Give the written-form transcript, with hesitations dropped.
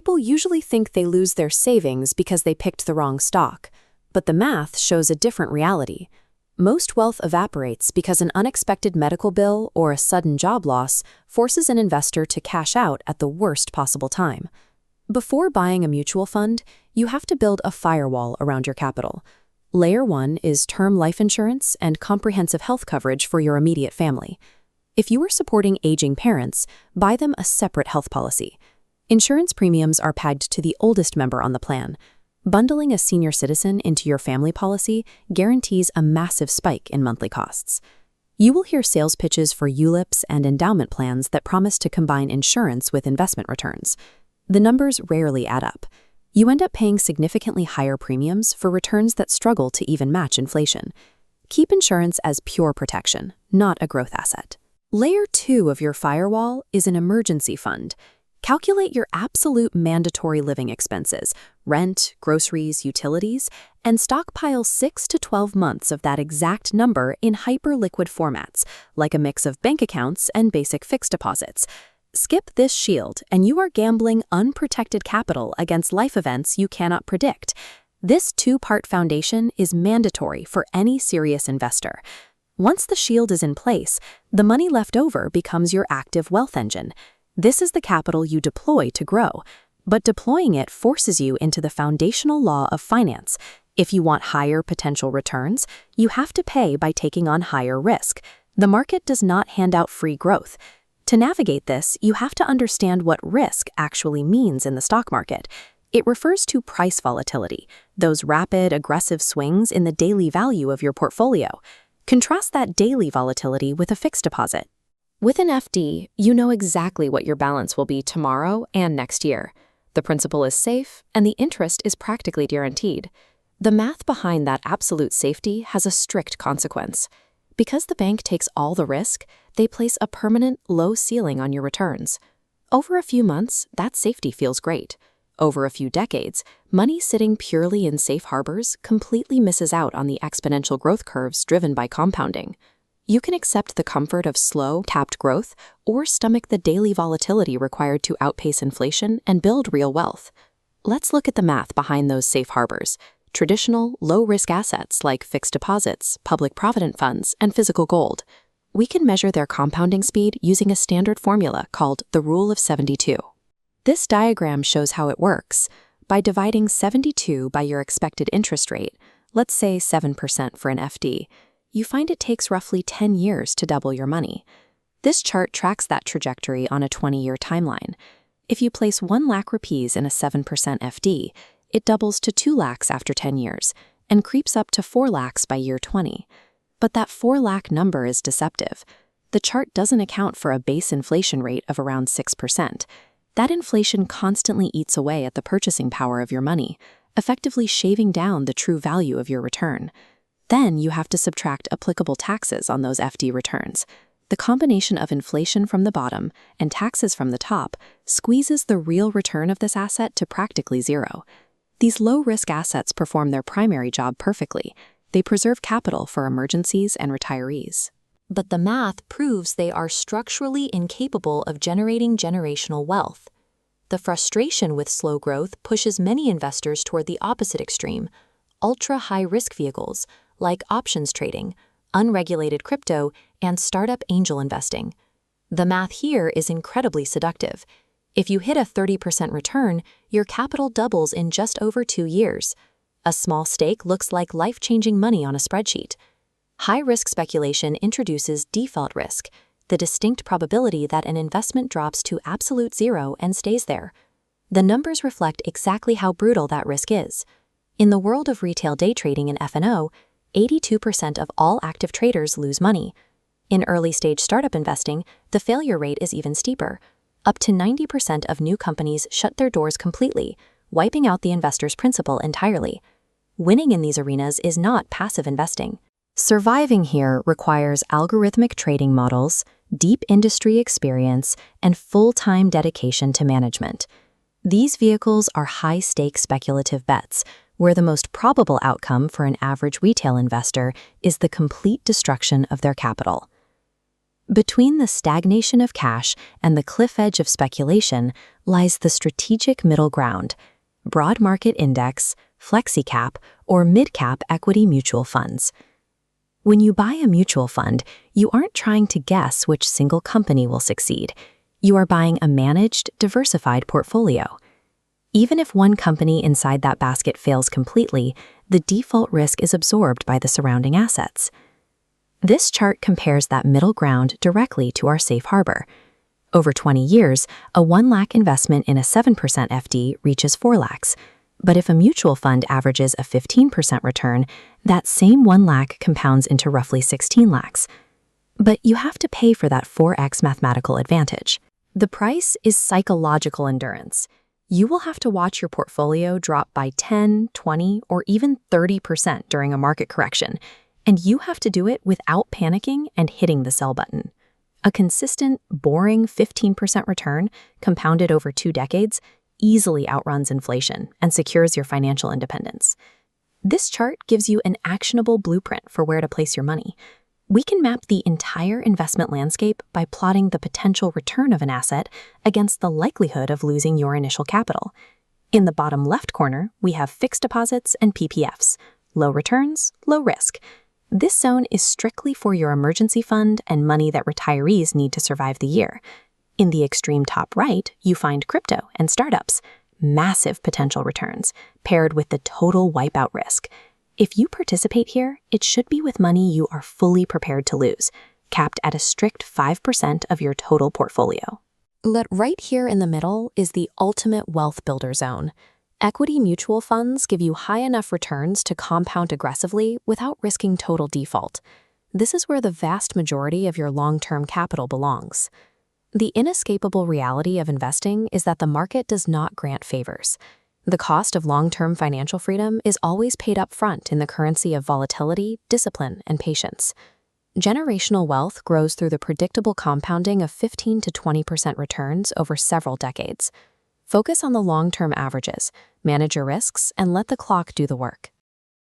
People usually think they lose their savings because they picked the wrong stock, but the math shows a different reality. Most wealth evaporates because an unexpected medical bill or a sudden job loss forces an investor to cash out at the worst possible time. Before buying a mutual fund, you have to build a firewall around your capital. Layer 1 is term life insurance and comprehensive health coverage for your immediate family. If you are supporting aging parents, buy them a separate health policy. Insurance premiums are pegged to the oldest member on the plan. Bundling a senior citizen into your family policy guarantees a massive spike in monthly costs. You will hear sales pitches for ULIPs and endowment plans that promise to combine insurance with investment returns. The numbers rarely add up. You end up paying significantly higher premiums for returns that struggle to even match inflation. Keep insurance as pure protection, not a growth asset. Layer 2 of your firewall is an emergency fund. Calculate your absolute mandatory living expenses, rent, groceries, utilities, and stockpile 6 to 12 months of that exact number in hyper-liquid formats, like a mix of bank accounts and basic fixed deposits. Skip this shield, and you are gambling unprotected capital against life events you cannot predict. This two-part foundation is mandatory for any serious investor. Once the shield is in place, the money left over becomes your active wealth engine. This is the capital you deploy to grow, but deploying it forces you into the foundational law of finance. If you want higher potential returns, you have to pay by taking on higher risk. The market does not hand out free growth. To navigate this, you have to understand what risk actually means in the stock market. It refers to price volatility, those rapid, aggressive swings in the daily value of your portfolio. Contrast that daily volatility with a fixed deposit. With an FD, you know exactly what your balance will be tomorrow and next year. The principal is safe, and the interest is practically guaranteed. The math behind that absolute safety has a strict consequence. Because the bank takes all the risk, they place a permanent, low ceiling on your returns. Over a few months, that safety feels great. Over a few decades, money sitting purely in safe harbors completely misses out on the exponential growth curves driven by compounding. You can accept the comfort of slow, capped growth or stomach the daily volatility required to outpace inflation and build real wealth. Let's look at the math behind those safe harbors. Traditional, low-risk assets like fixed deposits, public provident funds, and physical gold. We can measure their compounding speed using a standard formula called the Rule of 72. This diagram shows how it works. By dividing 72 by your expected interest rate, let's say 7% for an FD, you find it takes roughly 10 years to double your money. This chart tracks that trajectory on a 20-year timeline. If you place 1 lakh rupees in a 7% FD, it doubles to 2 lakhs after 10 years and creeps up to 4 lakhs by year 20. But that 4 lakh number is deceptive. The chart doesn't account for a base inflation rate of around 6%. That inflation constantly eats away at the purchasing power of your money, effectively shaving down the true value of your return. Then you have to subtract applicable taxes on those FD returns. The combination of inflation from the bottom and taxes from the top squeezes the real return of this asset to practically zero. These low-risk assets perform their primary job perfectly. They preserve capital for emergencies and retirees. But the math proves they are structurally incapable of generating generational wealth. The frustration with slow growth pushes many investors toward the opposite extreme, ultra-high-risk vehicles like options trading, unregulated crypto, and startup angel investing. The math here is incredibly seductive. If you hit a 30% return, your capital doubles in just over 2 years. A small stake looks like life-changing money on a spreadsheet. High-risk speculation introduces default risk, the distinct probability that an investment drops to absolute zero and stays there. The numbers reflect exactly how brutal that risk is. In the world of retail day trading and F&O, 82% of all active traders lose money. In early-stage startup investing, the failure rate is even steeper. Up to 90% of new companies shut their doors completely, wiping out the investor's principal entirely. Winning in these arenas is not passive investing. Surviving here requires algorithmic trading models, deep industry experience, and full-time dedication to management. These vehicles are high-stakes speculative bets, where the most probable outcome for an average retail investor is the complete destruction of their capital. Between the stagnation of cash and the cliff edge of speculation lies the strategic middle ground: broad market index, flexi-cap, or mid-cap equity mutual funds. When you buy a mutual fund, you aren't trying to guess which single company will succeed. You are buying a managed, diversified portfolio. Even if one company inside that basket fails completely, the default risk is absorbed by the surrounding assets. This chart compares that middle ground directly to our safe harbor. Over 20 years, a 1 lakh investment in a 7% FD reaches 4 lakhs. But if a mutual fund averages a 15% return, that same 1 lakh compounds into roughly 16 lakhs. But you have to pay for that 4x mathematical advantage. The price is psychological endurance. You will have to watch your portfolio drop by 10, 20, or even 30% during a market correction, and you have to do it without panicking and hitting the sell button. A consistent, boring 15% return, compounded over 2 decades, easily outruns inflation and secures your financial independence. This chart gives you an actionable blueprint for where to place your money. We can map the entire investment landscape by plotting the potential return of an asset against the likelihood of losing your initial capital. In the bottom left corner, we have fixed deposits and PPFs. Low returns, low risk. This zone is strictly for your emergency fund and money that retirees need to survive the year. In the extreme top right, you find crypto and startups. Massive potential returns, paired with the total wipeout risk. If you participate here, it should be with money you are fully prepared to lose, capped at a strict 5% of your total portfolio. But right here in the middle is the ultimate wealth builder zone. Equity mutual funds give you high enough returns to compound aggressively without risking total default. This is where the vast majority of your long-term capital belongs. The inescapable reality of investing is that the market does not grant favors. The cost of long-term financial freedom is always paid up front in the currency of volatility, discipline, and patience. Generational wealth grows through the predictable compounding of 15 to 20% returns over several decades. Focus on the long-term averages, manage your risks, and let the clock do the work.